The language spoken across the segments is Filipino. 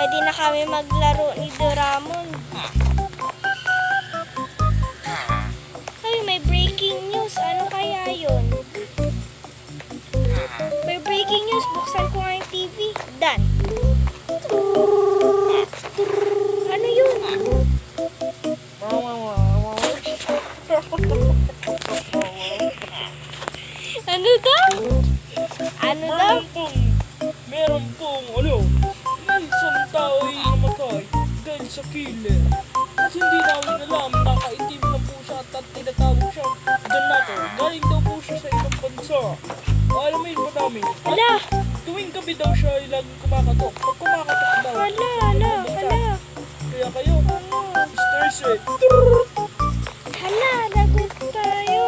Pwede na kami maglaro ni Doraemon. Ay, may breaking news. Ano kaya yun? May breaking news. Buksan ko nga yung TV. Done. Ano yun? Ano daw? Ano daw? Meron pong isang tao ay namatay dahil sa killer. At hindi namin alam, nakaitim na po siya at tinatawag siya Donato. Galing daw po siya sa ibang bansa. Alamin po namin. Hala! Tuwing gabi daw siya ay laging kumakatok. Pag kumakatok daw, Hala! kaya kayo, stress eh. Hala! Lagot tayo.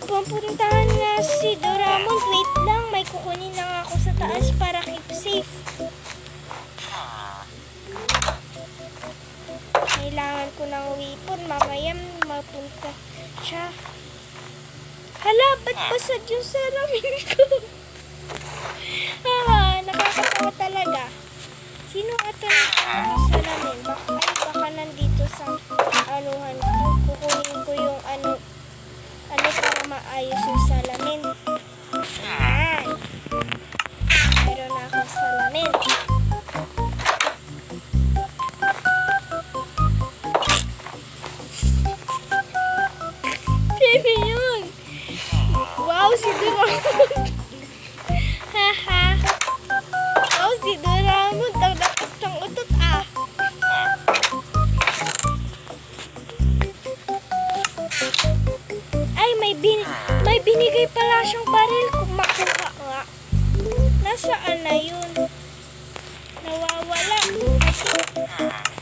Pupuntahan nga si Doraemon. Wait lang, may kukunin lang ako sa taas para keep safe. Kailangan ko ng weapon. Mamaya mapunta siya. Hala, ba't basag yung salamin ko? Nakakatawa talaga. Sino ito ng salamin? Baka nandito sa anuhan ko. Kukunin ko yung ano para maayos yung salamin. Ayan. Meron na akong salamin. Sino yun? Wow, si Doraemon. Haha. Wow, si Doraemon. Lakas ng utot ah. Ay, may binigay pala siyang baril kung makuha nga. Nasaan na yun? Nawawala.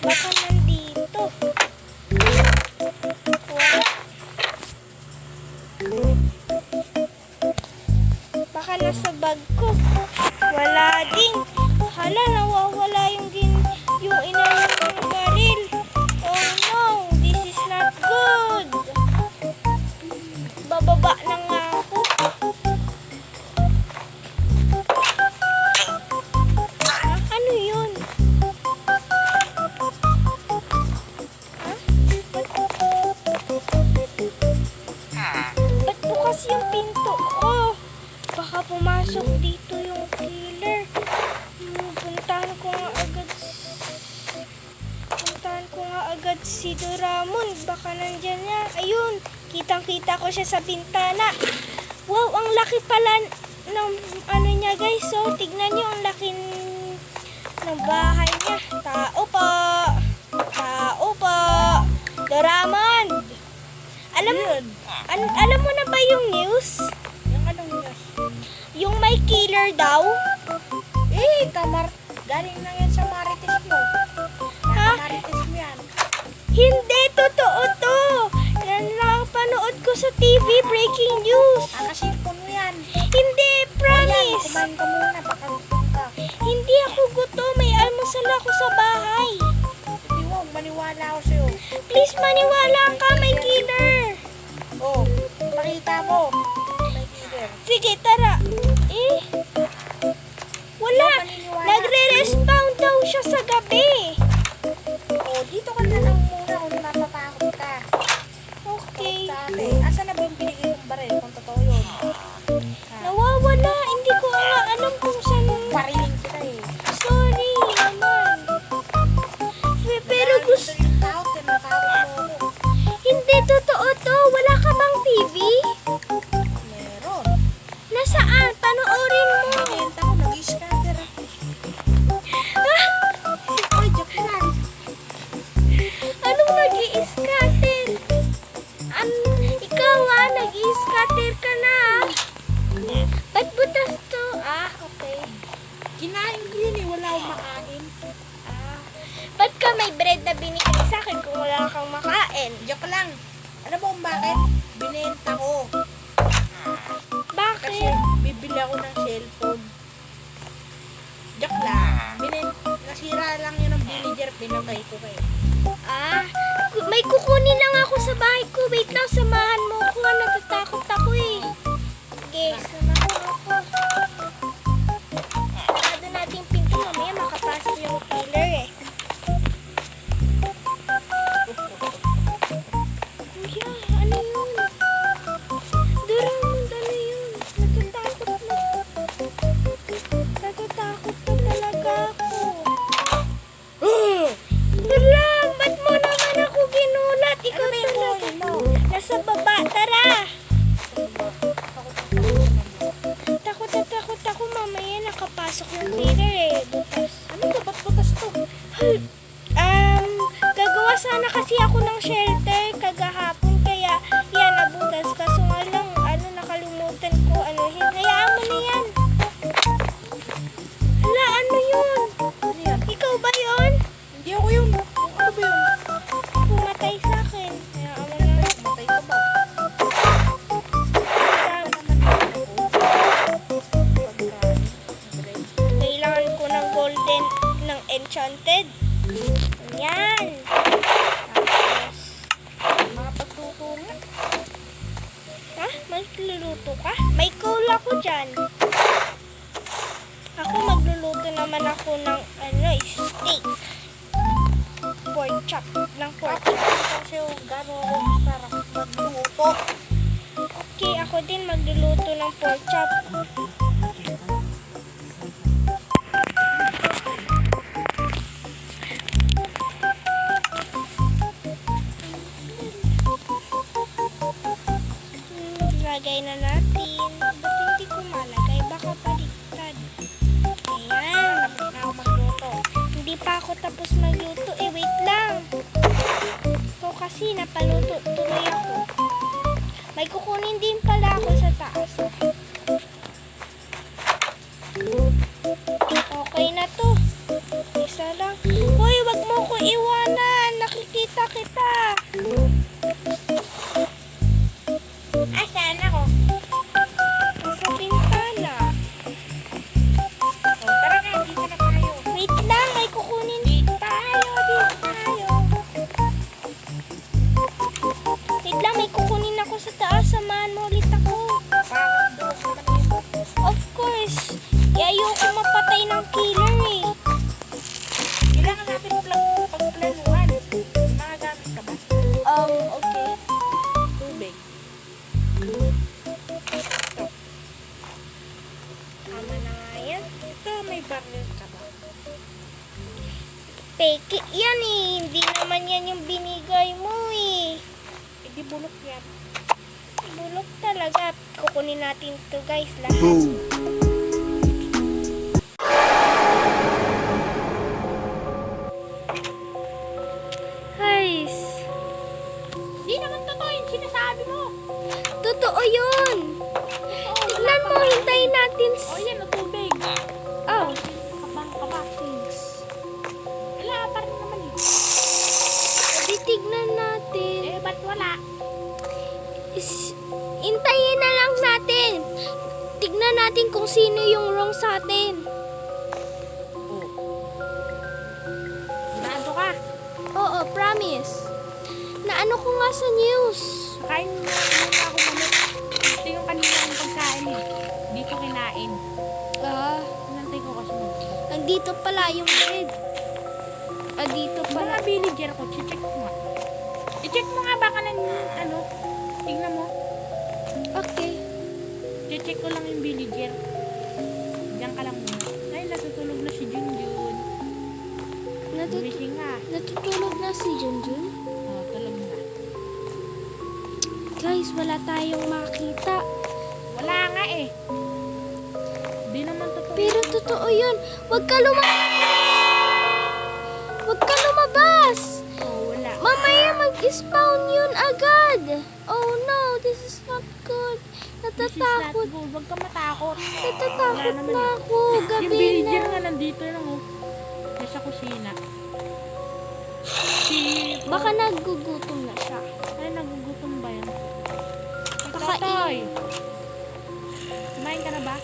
Baka nandito. Wala. Baka nasa bag ko. Wala din. Hala, nawawala yung inayon ng baril. Oh no, this is not good. Bababa na nga ako. Ano yun? Ba't bukas yung pinto ko? Baka pumasok dito yung killer. Puntahan ko nga agad si Doraemon. Baka nandyan niya. Ayun, kitang-kita ko siya sa bintana. Wow, ang laki pala ng ano niya guys. So, tignan niyo ang laki ng bahay niya. Tao po. Doraemon! Alam mo na ba yung news? Yung anong news? Yung may killer daw? Galing na yan sa Marites mo. Ha? Marites mo yan. Hindi, totoo to. Napanood ko sa TV, breaking news. Kasi mo yan. Hindi, promise. Kumain ka muna, baka gutom ka. Hindi ako gutom, may almusal ako sa bahay. Hindi mo, maniwala ako sa'yo. Please, maniwala ka, may killer. Oh, pakita mo. May killer. Sige, tara. Wala. Nagre-respawn daw siya sa gabi. Oh, dito ka na lang muna kung matatakot ka. Okay. Asa na ba yung binigay kong baril kung totoo yun? Nawawala. Hindi ko nga alam kung saan. Pariling kita eh. Sorry naman. Pero gusto. Tinatakot mo ako. Hindi totoo to. Wala ka bang TV? Meron. Nasaan? Panoorin mo. Benta ko, nag-scatter. Ay, joke lang. Anong nag-i-scatter? Ikaw nag-i-scatter ka na. Ba't butas to? Okay. Kinain ko yun eh, wala akong makain. Ba't ka may bread na binigay sa akin kung wala kang makain? Joke lang. Ano ba kung bakit? Binenta ko. Kasi Bakit? bibili ako ng cellphone. Joke lang. Nasira lang yun ng villager, pinatay ko kayo. May kukunin lang ako sa bahay ko. Wait lang, samahan mo ko. Natatakot ako eh. Sige, samahan mo ako. Sarado natin yung pinto. Mamaya Gagawa sana kasi ako ng shelter kagahapon, kaya yan, nabutas. Kaso nga lang, nakalimutan ko, hayaan mo na yan. Hala, ano yun? Ano yan? Ikaw ba yun? Hindi ako yun. Ano ba yun? Pumatay sa akin. Hayaan mo na. Matay ka ba? Kailangan ko ng golden, ng enchanted. Yan. Tapos, Mga pagtutungan. ha? Magluluto ka? May coal ako dyan. Ako magluluto naman ako ng steak. Pork chop. Ng pork chop. Kasi gano'n ako sarap magluto. Okay, ako din magluluto ng pork chop. Lagay na natin. Ba't hindi ko malagay? Baka baliktad. Ayan. Tapos na ako magluto. Hindi pa ako tapos magluto. Wait lang. Ito kasi napaluto tuloy ako. May kukunin din pala ako sa taas. Okay na to. Isa lang. Hoy, wag mo ko iwanan. Nakikita kita. Asan ako? Nasa bintana. O, tara na, dito na tayo. Wait lang, may kukunin din tayo. Wait lang, may kukunin ako sa taas. Samahan mo ulit ako. Parang doon naman yun. Of course. Ayoko mapatay ng killer eh. Kailangan natin pagplanuhan. Mga gamit ka ba? Okay. Tubig. Tama na nga yan. Ito, may barrel ka ba? Peke yan eh. Hindi naman yan yung binigay mo eh. Hindi bulok yan. Bulok talaga. Kukunin natin to guys lahat. Guys. Di naman totoo yung sinasabi mo. Totoo yun. Tignan mo, hintayin natin. O yan, o tubig. Oh. Kabang kaba. Thanks. Wala pa rin naman eh. Di tignan natin. Eh, ba't wala? Hintayin na lang natin. Tignan natin kung sino yung wrong sa atin. Oh. Nado ka. Oo, promise. Naano ko nga sa news. Kain mo muna ako manok. Ito yung kanilang pagkain eh. Hindi ko kinain. Nantay ko kasi mo. Nandito pala yung bread. Dito Mga pala. villager ko, check mo nga. I-check mo nga baka tingnan mo. Okay. Check ko lang yung villager. Diyan ka lang muna. Ay, natutulog na si Junjun. Gising nga. Natutulog na si Junjun. Oh, tulog na. Guys, wala tayong makita. Wala nga eh. Di naman totoo. Pero totoo yun. Huwag ka Huwag ka lumabas. Oh, wala. Mamaya mag-spawn yun agad. Oh no, this is not good. This is not Natatakot. good. Huwag ka matakot. Natatakot Wala naman na eh. ako. Yung Gabi villager na. nga nandito lang oh. Nasa kusina. Baka nagugutom na siya. Ay, nagugutom ba yan? Kakain. Totoy. Kumain ka na ba?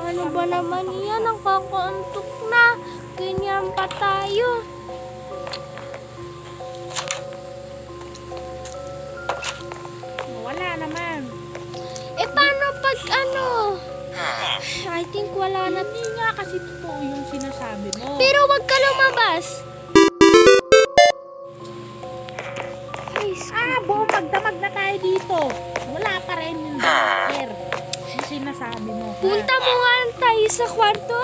Ano ba naman yan? Ang kakaantok na. Ganyan pa tayo. Wala naman. Paano pag I think wala na. Hindi nga kasi totoo yung sinasabi mo. Pero wag ka lumabas. Guys, buong magdamag na tayo dito. Wala pa rin yung doctor. Yung sinasabi mo. ha? punta mo nga tayo sa kwarto.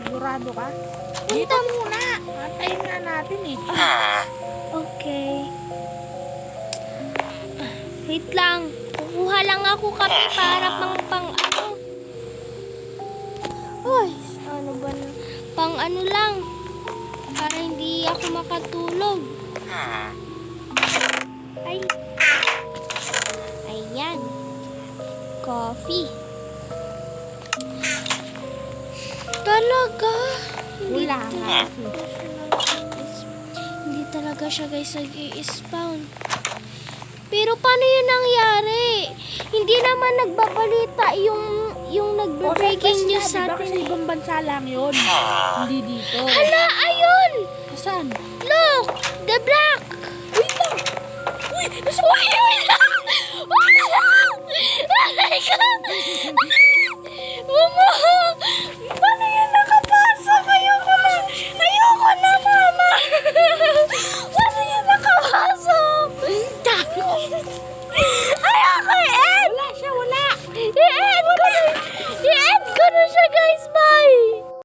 Sigurado ka? Dito muna. Antayin nga natin eh. Okay. Wait lang. Kukuha lang ako kape para pang Uy, ano ba na? Pang ano lang. para hindi ako makatulog. Ay. Ayan. Coffee. Talaga? Wala nga. Hindi talaga siya guys nag-i-spawn. Pero paano yun nangyari? Hindi naman nagbabalita yung nagbe-breaking news sa Baka sa atin. ibang bansa lang yun. Hindi dito. Hala, ayun! Saan? Look! The black! Wait lang! Uy! Wait lang! Wait lang! Oh my God! Mama!